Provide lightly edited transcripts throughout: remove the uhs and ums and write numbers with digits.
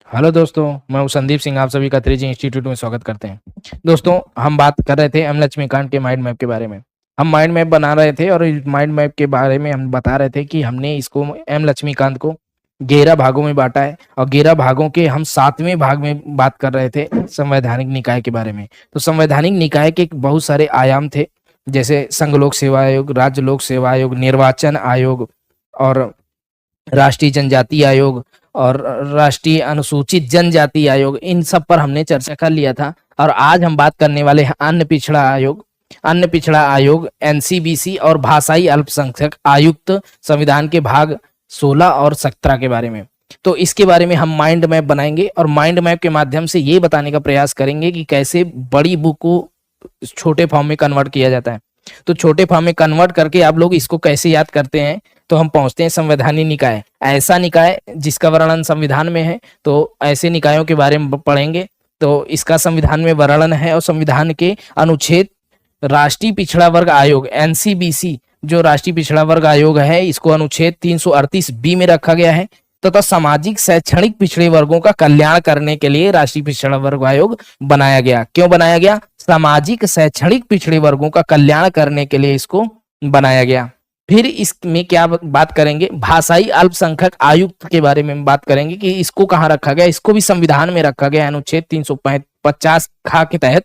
Hello दोस्तों, मैं हूं संदीप सिंह। आप सभी का 3G इंस्टीट्यूट में स्वागत करते हैं। दोस्तों, हम बात कर रहे थे एम लक्ष्मीकांत के माइंड मैप के बारे में। हम माइंड मैप बना रहे थे और इस माइंड मैप के बारे में हम बता रहे थे कि हमने इसको एम लक्ष्मीकांत को 11 भागों में बांटा है और 11 भागों के हम 7वें भाग में बात कर रहे थे संवैधानिक निकाय के बारे में। तो संवैधानिक निकाय के बहुत सारे आयाम थे, जैसे संघ लोक सेवा आयोग, राज्य लोक सेवा आयोग, निर्वाचन आयोग और राष्ट्रीय जनजाति आयोग और राष्ट्रीय अनुसूचित जनजाति आयोग। इन सब पर हमने चर्चा कर लिया था। और आज हम बात करने वाले हैं अन्य पिछड़ा आयोग, एनसीबीसी और भाषाई अल्पसंख्यक आयुक्त संविधान के भाग 16 और 17 के बारे में। तो इसके बारे में हम माइंड मैप बनाएंगे और माइंड मैप के माध्यम से ये बताने का प्रयास करेंगे कि कैसे बड़ी बुक को छोटे फॉर्म में कन्वर्ट किया जाता है। तो छोटे फॉर्म में कन्वर्ट करके आप लोग इसको कैसे याद करते हैं, तो हम पहुंचते हैं संवैधानिक निकाय। ऐसा निकाय जिसका वर्णन संविधान में है, तो ऐसे निकायों के बारे में पढ़ेंगे। तो इसका संविधान में वर्णन है और संविधान के अनुच्छेद राष्ट्रीय पिछड़ा वर्ग आयोग एनसीबीसी, जो राष्ट्रीय पिछड़ा वर्ग आयोग है, इसको अनुच्छेद 338 बी में रखा गया है। तथा सामाजिक शैक्षणिक पिछड़े वर्गों का कल्याण करने के लिए राष्ट्रीय पिछड़ा वर्ग आयोग बनाया गया। क्यों बनाया गया? सामाजिक शैक्षणिक पिछड़े वर्गों का कल्याण करने के लिए इसको बनाया गया। फिर इसमें क्या बात करेंगे? भाषाई अल्पसंख्यक आयुक्त के बारे में बात करेंगे कि इसको कहाँ रखा गया। इसको भी संविधान में रखा गया अनुच्छेद 350 खा के तहत,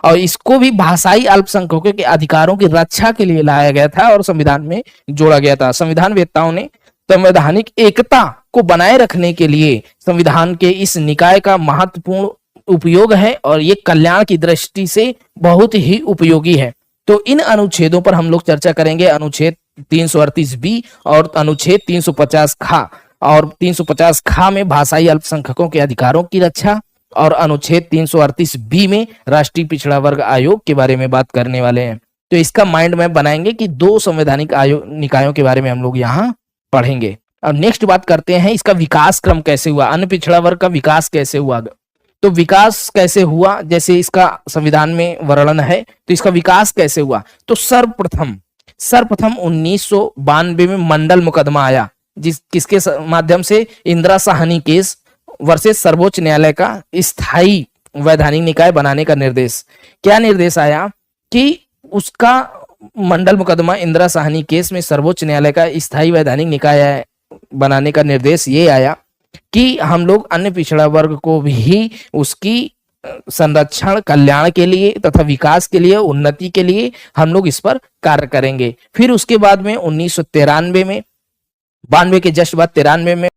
और इसको भी भाषाई अल्पसंख्यकों के अधिकारों की रक्षा के लिए लाया गया था और संविधान में जोड़ा गया था। संविधान वेत्ताओं ने संवैधानिक एकता को बनाए रखने के लिए संविधान के इस निकाय का महत्वपूर्ण उपयोग है और ये कल्याण की दृष्टि से बहुत ही उपयोगी है। तो इन अनुच्छेदों पर हम लोग चर्चा करेंगे, अनुच्छेद 338 बी और अनुच्छेद 350 खा। और 350 खा में भाषाई अल्पसंख्यकों के अधिकारों की रक्षा और अनुच्छेद 338 बी में राष्ट्रीय पिछड़ा वर्ग आयोग के बारे में बात करने वाले हैं। तो इसका माइंड मैप बनाएंगे कि दो संवैधानिक आयोग निकायों के बारे में हम लोग यहाँ पढ़ेंगे। और नेक्स्ट बात करते हैं इसका विकास क्रम कैसे हुआ, अन्य पिछड़ा वर्ग का विकास कैसे हुआ। तो विकास कैसे हुआ, जैसे इसका संविधान में वर्णन है, तो इसका विकास कैसे हुआ। तो सर्वप्रथम 1992 में मंडल मुकदमा आया, किसके माध्यम से? इंदिरा साहनी केस वर्सेस सर्वोच्च न्यायालय का स्थायी वैधानिक निकाय बनाने का निर्देश। क्या निर्देश आया कि उसका मंडल मुकदमा इंदिरा साहनी केस में सर्वोच्च न्यायालय का स्थायी वैधानिक निकाय बनाने का निर्देश ये आया कि हम लोग अन्य पिछड़ा वर्ग को भी उसकी संरक्षण, कल्याण के लिए तथा विकास के लिए, उन्नति के लिए हम लोग इस पर कार्य करेंगे। फिर उसके बाद में 1993 में, 92 के जस्ट बाद 93 में